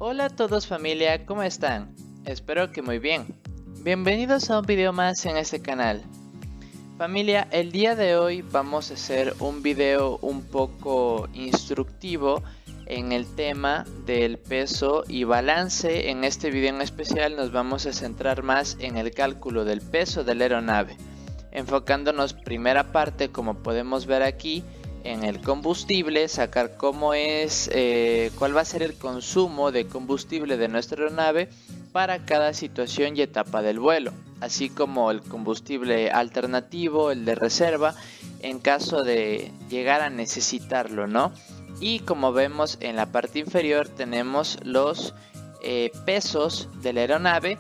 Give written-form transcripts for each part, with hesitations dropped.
Hola a todos familia, ¿cómo están? Espero que muy bien. Bienvenidos a un video más en este canal. Familia, el día de hoy vamos a hacer un video un poco instructivo en el tema del peso y balance. En este video en especial nos vamos a centrar más en el cálculo del peso de la aeronave, enfocándonos primera parte, como podemos ver aquí, en el combustible, sacar cómo es, cuál va a ser el consumo de combustible de nuestra aeronave para cada situación y etapa del vuelo, así como el combustible alternativo, el de reserva, en caso de llegar a necesitarlo, ¿no? Y como vemos en la parte inferior tenemos los pesos de la aeronave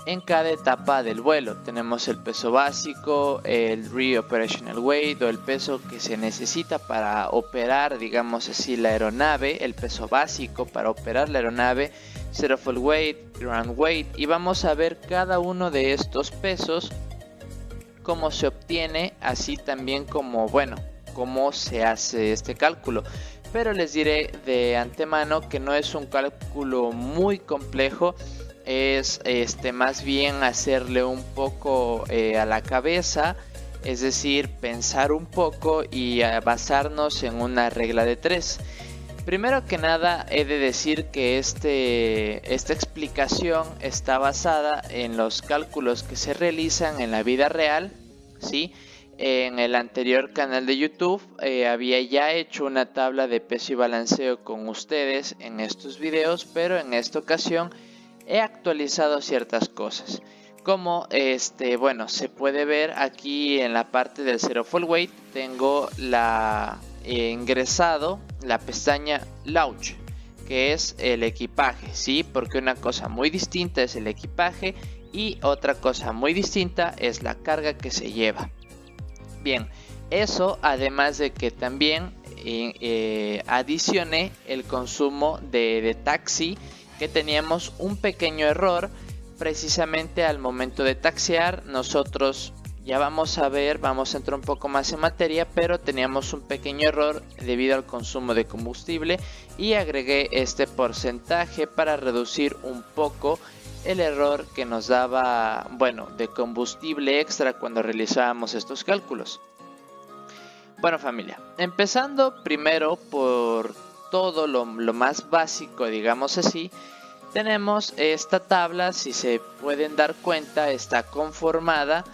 en cada etapa del vuelo. Tenemos el peso básico, el Re-Operational Weight o el peso que se necesita para operar, digamos así, la aeronave, el peso básico para operar la aeronave, Zero Fuel Weight, Ground Weight, y vamos a ver cada uno de estos pesos, cómo se obtiene, así también como, bueno, cómo se hace este cálculo. Pero les diré de antemano que no es un cálculo muy complejo. Es más bien hacerle un poco a la cabeza, es decir, pensar un poco y basarnos en una regla de 3. Primero que nada he de decir que esta explicación está basada en los cálculos que se realizan en la vida real, ¿sí? En el anterior canal de YouTube había ya hecho una tabla de peso y balanceo con ustedes en estos videos, pero en esta ocasión he actualizado ciertas cosas, como bueno, se puede ver aquí en la parte del Zero Fuel Weight. Tengo ingresado la pestaña Launch, que es el equipaje, ¿sí? Porque una cosa muy distinta es el equipaje y otra cosa muy distinta es la carga que se lleva. Bien, eso además de que también adicioné el consumo de taxi, que teníamos un pequeño error precisamente al momento de taxiar. Nosotros ya vamos a ver, vamos a entrar un poco más en materia, pero teníamos un pequeño error debido al consumo de combustible y agregué este porcentaje para reducir un poco el error que nos daba, bueno, de combustible extra cuando realizábamos estos cálculos. Bueno familia, empezando primero por todo lo más básico, digamos así, tenemos esta tabla. Si se pueden dar cuenta, está conformada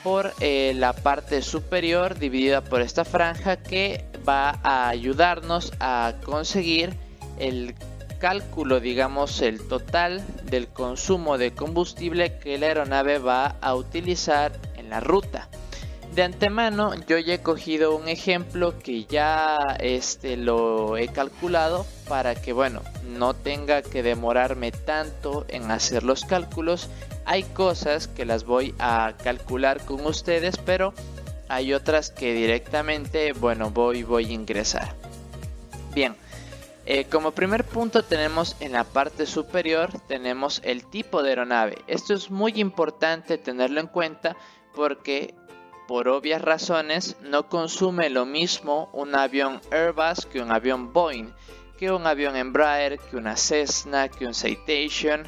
por la parte superior dividida por esta franja que va a ayudarnos a conseguir el cálculo, digamos, el total del consumo de combustible que la aeronave va a utilizar en la ruta. De antemano yo ya he cogido un ejemplo que ya lo he calculado para que, bueno, no tenga que demorarme tanto en hacer los cálculos. Hay cosas que las voy a calcular con ustedes, pero hay otras que directamente, bueno, voy a ingresar. Bien, como primer punto tenemos en la parte superior, tenemos el tipo de aeronave. Esto es muy importante tenerlo en cuenta porque por obvias razones no consume lo mismo un avión Airbus que un avión Boeing, que un avión Embraer, que una Cessna, que un Citation,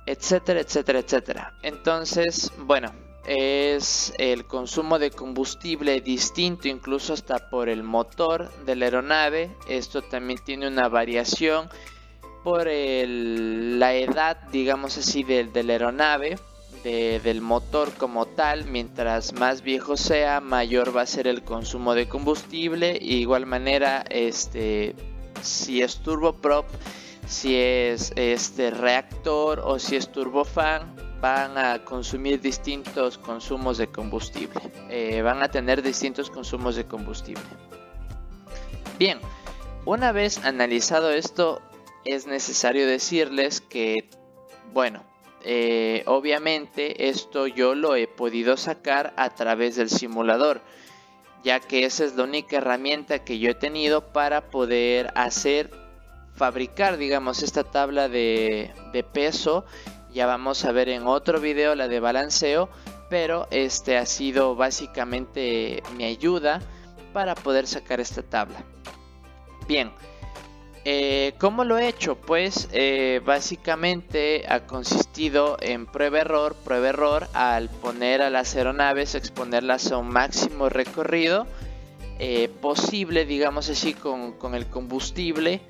etcétera, etcétera, etcétera. Entonces, bueno, es el consumo de combustible distinto incluso hasta por el motor de la aeronave. Esto también tiene una variación por la edad, digamos así, de la aeronave. Del motor como tal. Mientras más viejo sea, mayor va a ser el consumo de combustible. Y de igual manera, si es turboprop, si es reactor o si es turbofan, van a consumir distintos consumos de combustible. Van a tener distintos consumos de combustible. Bien, una vez analizado esto, es necesario decirles que, bueno, obviamente esto yo lo he podido sacar a través del simulador, ya que esa es la única herramienta que yo he tenido para poder fabricar, digamos, esta tabla de peso. Ya vamos a ver en otro video la de balanceo, pero ha sido básicamente mi ayuda para poder sacar esta tabla. Bien, ¿Cómo lo he hecho? Pues básicamente ha consistido en prueba-error al poner a las aeronaves, exponerlas a un máximo recorrido posible, digamos así, con el combustible.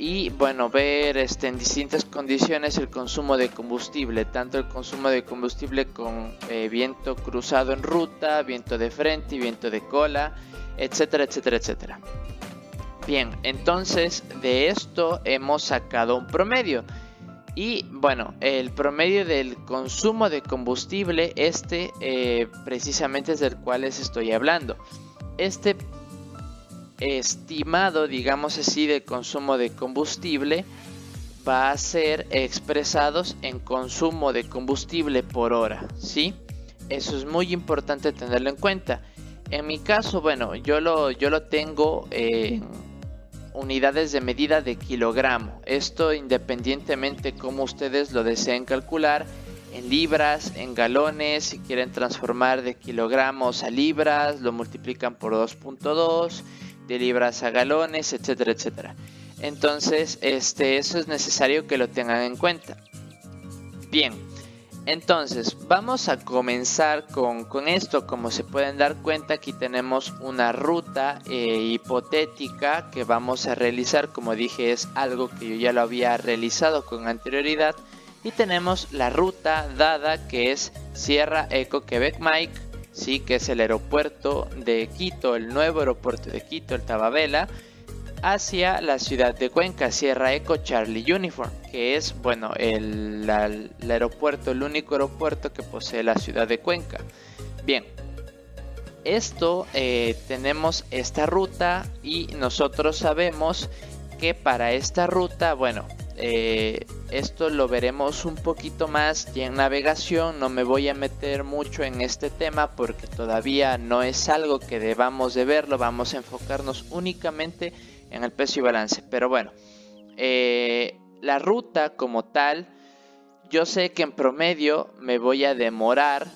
Y bueno, ver en distintas condiciones el consumo de combustible, tanto el consumo de combustible con viento cruzado en ruta, viento de frente y viento de cola, etcétera, etcétera, etcétera. Bien, entonces de esto hemos sacado un promedio. Y bueno, el promedio del consumo de combustible, precisamente es del cual les estoy hablando. Este estimado, digamos así, de consumo de combustible va a ser expresados en consumo de combustible por hora, ¿sí? Eso es muy importante tenerlo en cuenta. En mi caso, bueno, yo lo tengo en unidades de medida de kilogramo. Esto independientemente cómo ustedes lo deseen calcular, en libras, en galones. Si quieren transformar de kilogramos a libras, lo multiplican por 2.2, de libras a galones, etcétera, etcétera. Entonces, eso es necesario que lo tengan en cuenta. Bien, entonces vamos a comenzar con esto. Como se pueden dar cuenta, aquí tenemos una ruta hipotética que vamos a realizar. Como dije, es algo que yo ya lo había realizado con anterioridad. Y tenemos la ruta dada, que es Sierra Eco Quebec Mike, sí, que es el aeropuerto de Quito, el nuevo aeropuerto de Quito, el Tababela, hacia la ciudad de Cuenca, Sierra Eco Charlie Uniform, que es, bueno, el aeropuerto, el único aeropuerto que posee la ciudad de Cuenca. Bien, tenemos esta ruta y nosotros sabemos que para esta ruta, bueno, esto lo veremos un poquito más ya en navegación. No me voy a meter mucho en este tema porque todavía no es algo que debamos de verlo. Vamos a enfocarnos únicamente en el peso y balance. Pero bueno, la ruta como tal, yo sé que en promedio me voy a demorar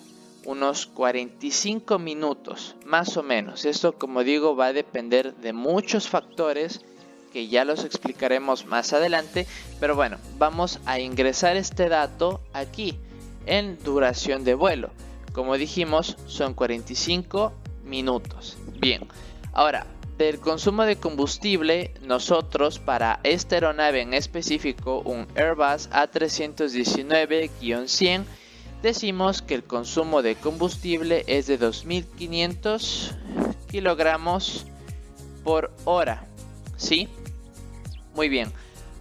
unos 45 minutos más o menos. Esto, como digo, va a depender de muchos factores que ya los explicaremos más adelante, pero bueno, vamos a ingresar este dato aquí en duración de vuelo. Como dijimos, son 45 minutos. Bien, ahora, del consumo de combustible, nosotros para esta aeronave en específico, un Airbus A319-100, decimos que el consumo de combustible es de 2500 kilogramos por hora, ¿sí? Muy bien,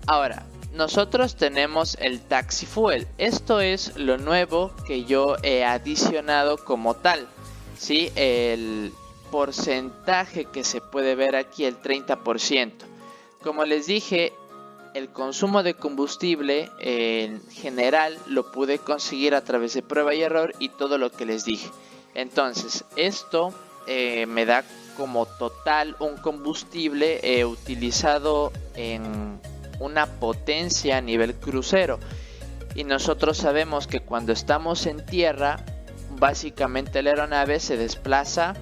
ahora nosotros tenemos el Taxi Fuel. Esto es lo nuevo que yo he adicionado como tal, ¿sí? El porcentaje que se puede ver aquí, el 30%. Como les dije, el consumo de combustible en general lo pude conseguir a través de prueba y error y todo lo que les dije. Entonces esto me da como total un combustible utilizado en una potencia a nivel crucero. Y nosotros sabemos que cuando estamos en tierra, básicamente la aeronave se desplaza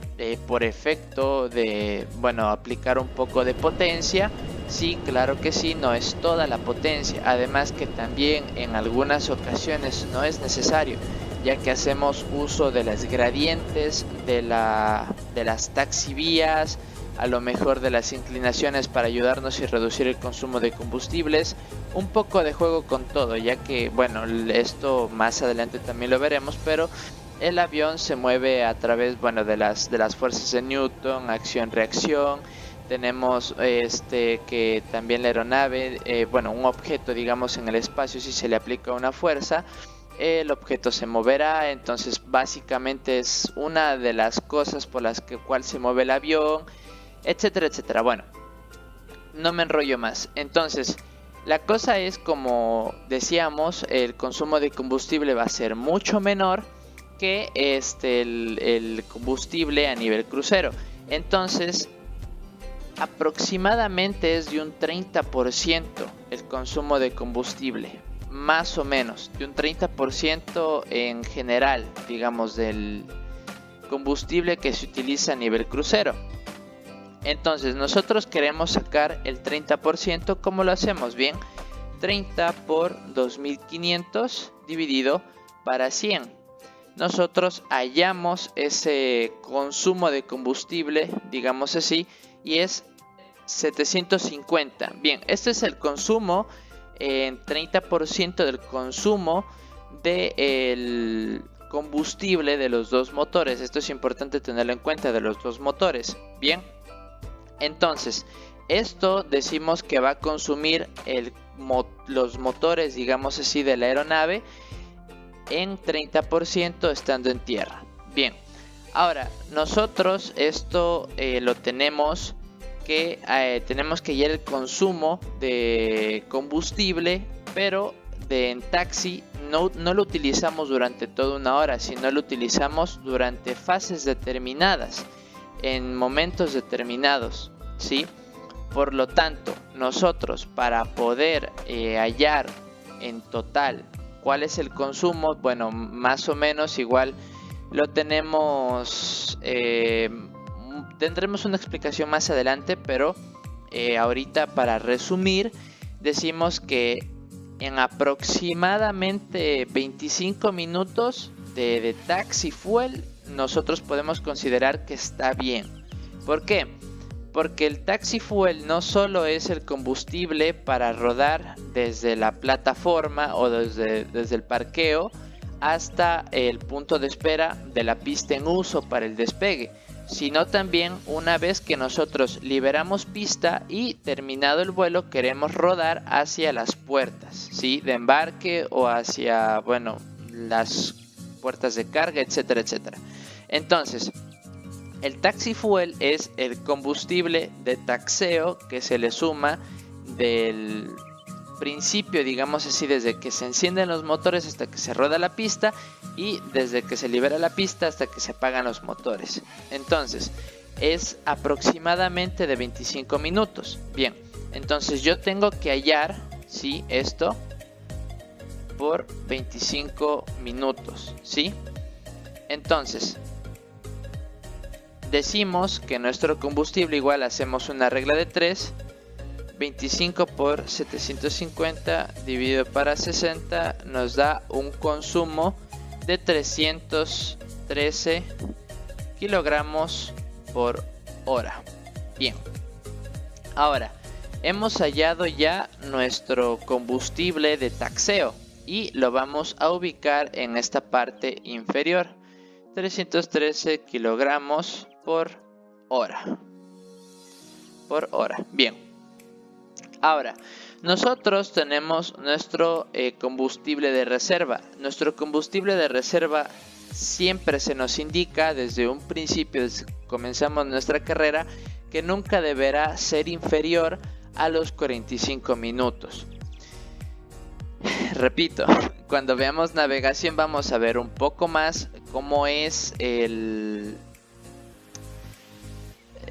por efecto de, bueno, aplicar un poco de potencia. Sí, claro que sí, no es toda la potencia. Además que también en algunas ocasiones no es necesario, ya que hacemos uso de las gradientes de las taxivías, a lo mejor de las inclinaciones para ayudarnos y reducir el consumo de combustibles. Un poco de juego con todo, ya que, bueno, esto más adelante también lo veremos, pero el avión se mueve a través, bueno, de las fuerzas de Newton, acción-reacción. Tenemos que también la aeronave, bueno, un objeto, digamos, en el espacio, si se le aplica una fuerza, el objeto se moverá. Entonces básicamente es una de las cosas por las cual se mueve el avión, etcétera, etcétera. Bueno, no me enrollo más. Entonces, la cosa es, como decíamos, el consumo de combustible va a ser mucho menor que el combustible a nivel crucero. Entonces, aproximadamente es de un 30% el consumo de combustible, más o menos, de un 30% en general, digamos, del combustible que se utiliza a nivel crucero. Entonces nosotros queremos sacar el 30%. ¿Cómo lo hacemos? Bien, 30 por 2500 dividido para 100. Nosotros hallamos ese consumo de combustible, digamos así, y es 750. Bien, este es el consumo en 30% del consumo del combustible de los dos motores. Esto es importante tenerlo en cuenta, de los dos motores. Bien, entonces esto decimos que va a consumir los motores, digamos así, de la aeronave en 30% estando en tierra. Bien, ahora nosotros esto lo tenemos que hallar el consumo de combustible, pero en taxi no lo utilizamos durante toda una hora, sino lo utilizamos durante fases determinadas, en momentos determinados, ¿sí? Por lo tanto, nosotros para poder hallar en total cuál es el consumo, bueno, más o menos igual lo tenemos, tendremos una explicación más adelante, pero ahorita para resumir decimos que en aproximadamente 25 minutos de taxi fuel nosotros podemos considerar que está bien. ¿Por qué? Porque el taxi fuel no solo es el combustible para rodar desde la plataforma o desde el parqueo hasta el punto de espera de la pista en uso para el despegue, sino también una vez que nosotros liberamos pista y terminado el vuelo queremos rodar hacia las puertas, ¿sí? De embarque o hacia, bueno, las puertas de carga, etcétera, etcétera. Entonces, el taxi fuel es el combustible de taxeo que se le suma del principio, digamos así, desde que se encienden los motores hasta que se roda la pista y desde que se libera la pista hasta que se apagan los motores. Entonces, es aproximadamente de 25 minutos. Bien, entonces yo tengo que hallar, ¿sí? Esto por 25 minutos, ¿sí? Entonces, decimos que nuestro combustible, igual hacemos una regla de 3, 25 por 750 dividido para 60 nos da un consumo de 313 kilogramos por hora. Bien, ahora hemos hallado ya nuestro combustible de taxeo y lo vamos a ubicar en esta parte inferior. 313 kilogramos por hora. Bien. Ahora, nosotros tenemos nuestro combustible de reserva. Nuestro combustible de reserva siempre se nos indica desde un principio, desde que comenzamos nuestra carrera, que nunca deberá ser inferior a los 45 minutos. Repito, cuando veamos navegación vamos a ver un poco más cómo es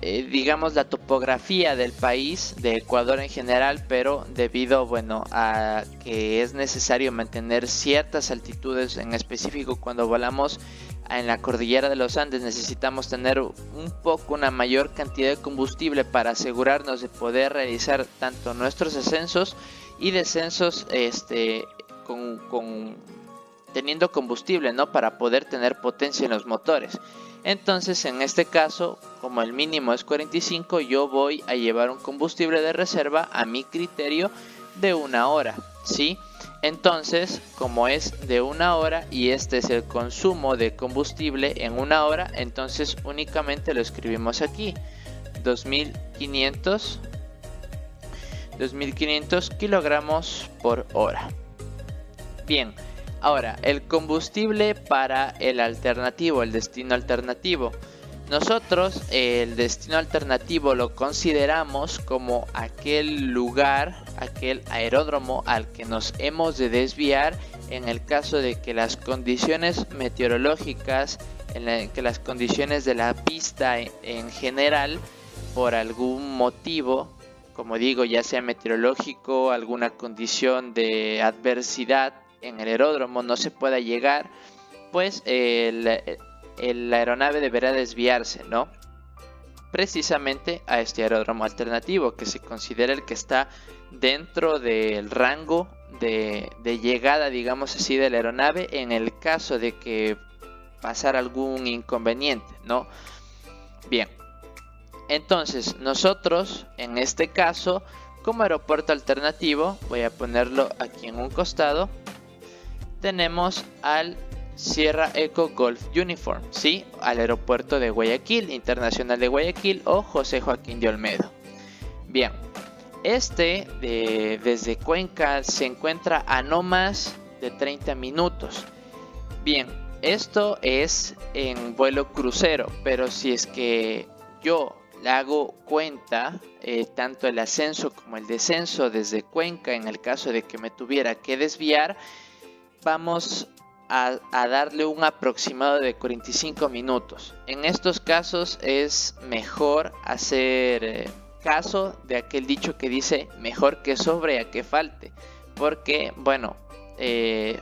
digamos la topografía del país, de Ecuador en general, pero debido, bueno, a que es necesario mantener ciertas altitudes, en específico cuando volamos en la cordillera de los Andes, necesitamos tener una mayor cantidad de combustible para asegurarnos de poder realizar tanto nuestros ascensos y descensos teniendo combustible, ¿no? Para poder tener potencia en los motores. Entonces, en este caso, como el mínimo es 45, yo voy a llevar un combustible de reserva a mi criterio de 1 hora, ¿sí? Entonces, como es de 1 hora y este es el consumo de combustible en 1 hora, entonces únicamente lo escribimos aquí, 2500 kilogramos por hora. Bien. Ahora, el combustible para el alternativo, el destino alternativo. Nosotros el destino alternativo lo consideramos como aquel lugar, aquel aeródromo al que nos hemos de desviar en el caso de que las condiciones meteorológicas, que las condiciones de la pista en general, por algún motivo, como digo, ya sea meteorológico, alguna condición de adversidad, en el aeródromo no se pueda llegar, pues la aeronave deberá desviarse, ¿no? precisamente a este aeródromo alternativo, que se considera el que está dentro del rango de llegada, digamos así, de la aeronave en el caso de que pasara algún inconveniente, ¿no? Bien, entonces nosotros en este caso, como aeropuerto alternativo, voy a ponerlo aquí en un costado, tenemos al Sierra Echo Golf Uniform, ¿sí? Al aeropuerto de Guayaquil, Internacional de Guayaquil o José Joaquín de Olmedo. Bien, desde Cuenca se encuentra a no más de 30 minutos. Bien, esto es en vuelo crucero, pero si es que yo le hago cuenta, tanto el ascenso como el descenso desde Cuenca, en el caso de que me tuviera que desviar, vamos a darle un aproximado de 45 minutos. En estos casos es mejor hacer caso de aquel dicho que dice mejor que sobre a que falte, porque bueno,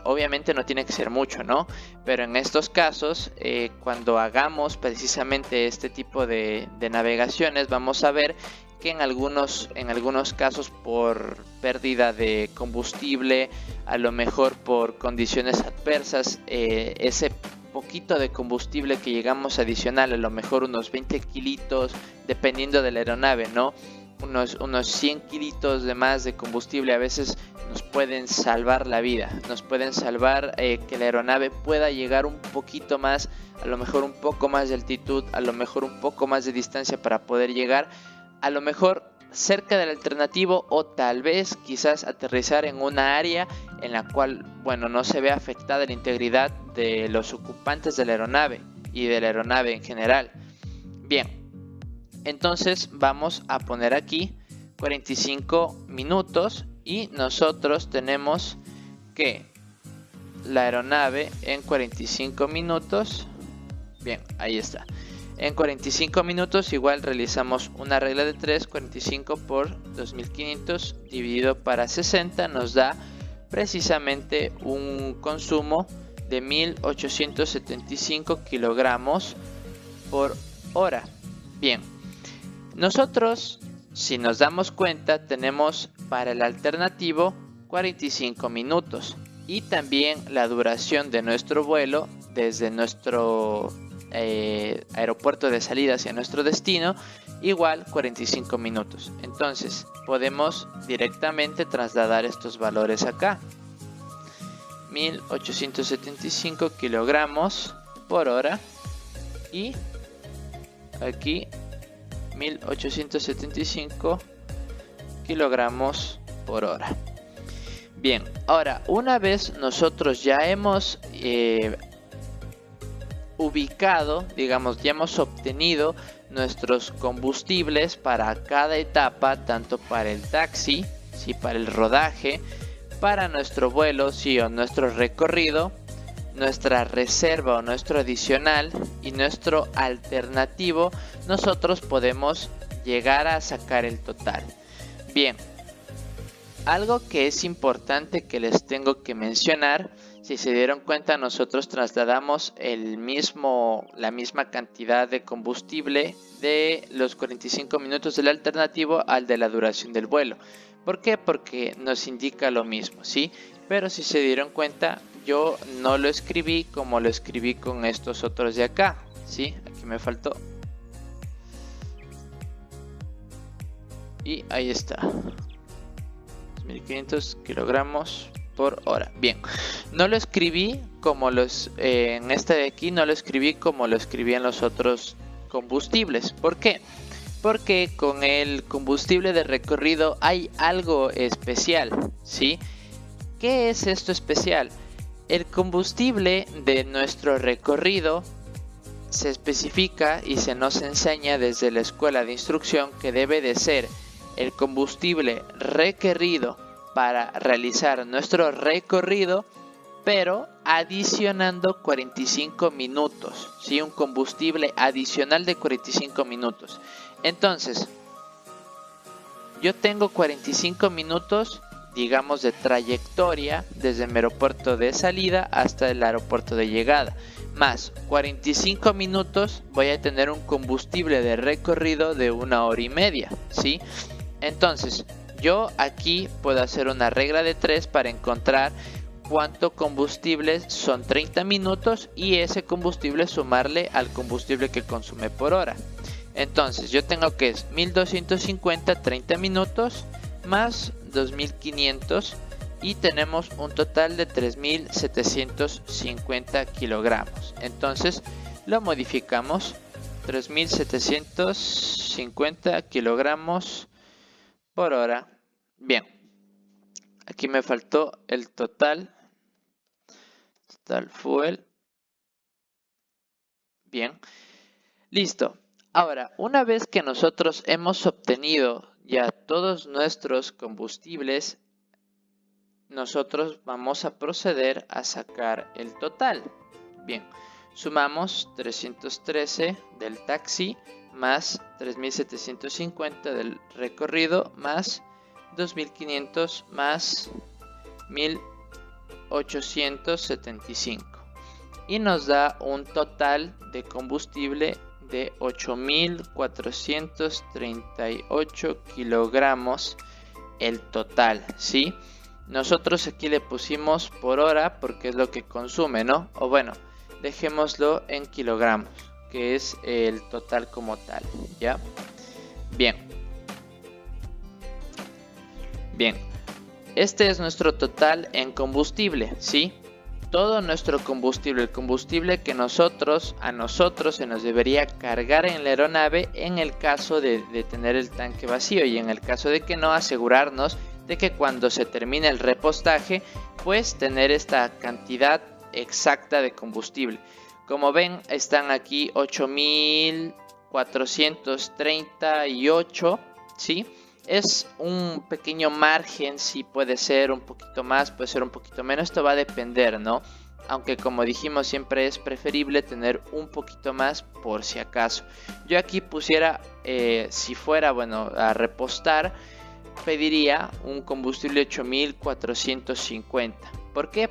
obviamente no tiene que ser mucho, ¿no? Pero en estos casos, cuando hagamos precisamente este tipo de navegaciones, vamos a ver que en algunos casos por pérdida de combustible, a lo mejor por condiciones adversas, ese poquito de combustible que llegamos a adicionar, a lo mejor unos 20 kilitos, dependiendo de la aeronave, ¿no? Unos 100 kilitos de más de combustible a veces nos pueden salvar la vida, nos pueden salvar que la aeronave pueda llegar un poquito más, a lo mejor un poco más de altitud, a lo mejor un poco más de distancia para poder llegar, a lo mejor cerca del alternativo, o tal vez quizás aterrizar en una área en la cual, bueno, no se ve afectada la integridad de los ocupantes de la aeronave y de la aeronave en general. Bien, entonces vamos a poner aquí 45 minutos y nosotros tenemos que la aeronave en 45 minutos, bien, ahí está. En 45 minutos igual realizamos una regla de 3, 45 por 2500 dividido para 60 nos da precisamente un consumo de 1875 kilogramos por hora. Bien, nosotros, si nos damos cuenta, tenemos para el alternativo 45 minutos y también la duración de nuestro vuelo desde nuestro aeropuerto de salida hacia nuestro destino, igual 45 minutos. Entonces podemos directamente trasladar estos valores acá. 1875 kilogramos por hora y aquí 1875 kilogramos por hora. Bien, ahora una vez nosotros ya hemos ubicado, digamos, ya hemos obtenido nuestros combustibles para cada etapa, tanto para el taxi, sí, para el rodaje, para nuestro vuelo, sí, o nuestro recorrido, nuestra reserva o nuestro adicional y nuestro alternativo, nosotros podemos llegar a sacar el total. Bien, algo que es importante que les tengo que mencionar, si se dieron cuenta, nosotros trasladamos la misma cantidad de combustible de los 45 minutos del alternativo al de la duración del vuelo. ¿Por qué? Porque nos indica lo mismo, ¿sí? Pero si se dieron cuenta, yo no lo escribí como lo escribí con estos otros de acá, ¿sí? Aquí me faltó. Y ahí está. 1500 kilogramos por hora. Bien, no lo escribí como en este de aquí, no lo escribí como lo escribí en los otros combustibles. ¿Por qué? Porque con el combustible de recorrido hay algo especial, ¿sí? ¿Qué es esto especial? El combustible de nuestro recorrido se especifica y se nos enseña desde la escuela de instrucción que debe de ser el combustible requerido para realizar nuestro recorrido, pero adicionando 45 minutos, ¿sí? Un combustible adicional de 45 minutos. Entonces, yo tengo 45 minutos, digamos, de trayectoria desde mi aeropuerto de salida hasta el aeropuerto de llegada. más 45 minutos, voy a tener un combustible de recorrido de 1 hora y media, ¿sí? Entonces, yo aquí puedo hacer una regla de 3 para encontrar cuánto combustible son 30 minutos y ese combustible sumarle al combustible que consume por hora. Entonces, yo tengo que es 1250 30 minutos más 2500 y tenemos un total de 3750 kilogramos. Entonces lo modificamos, 3750 kilogramos por hora. Bien, aquí me faltó el total fuel. Bien, listo. Ahora, una vez que nosotros hemos obtenido ya todos nuestros combustibles, nosotros vamos a proceder a sacar el total. Bien, sumamos 313 del taxi más 3750 del recorrido más 2500 más 1875 y nos da un total de combustible de 8438 kilogramos el total, ¿sí? Nosotros aquí le pusimos por hora porque es lo que consume, ¿no? O bueno, dejémoslo en kilogramos, que es el total como tal, ¿ya? Bien. Bien. Este es nuestro total en combustible, ¿sí? Todo nuestro combustible, el combustible que a nosotros se nos debería cargar en la aeronave en el caso de tener el tanque vacío, y en el caso de que no, asegurarnos de que cuando se termine el repostaje, pues tener esta cantidad exacta de combustible. Como ven, están aquí 8438, ¿sí? Es un pequeño margen, sí, puede ser un poquito más, puede ser un poquito menos, esto va a depender, ¿no? Aunque como dijimos, siempre es preferible tener un poquito más por si acaso. Yo aquí pusiera, si fuera, bueno, a repostar, pediría un combustible 8450. ¿Por qué?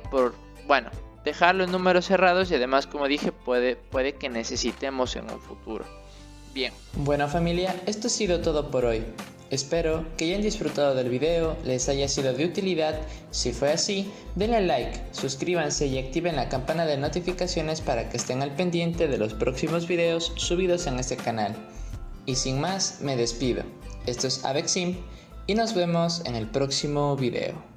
Bueno, dejarlo en números cerrados y además, como dije, puede que necesitemos en un futuro. Bien. Bueno familia, esto ha sido todo por hoy. Espero que hayan disfrutado del video, les haya sido de utilidad. Si fue así, denle like, suscríbanse y activen la campana de notificaciones para que estén al pendiente de los próximos videos subidos en este canal. Y sin más, me despido. Esto es Avexim y nos vemos en el próximo video.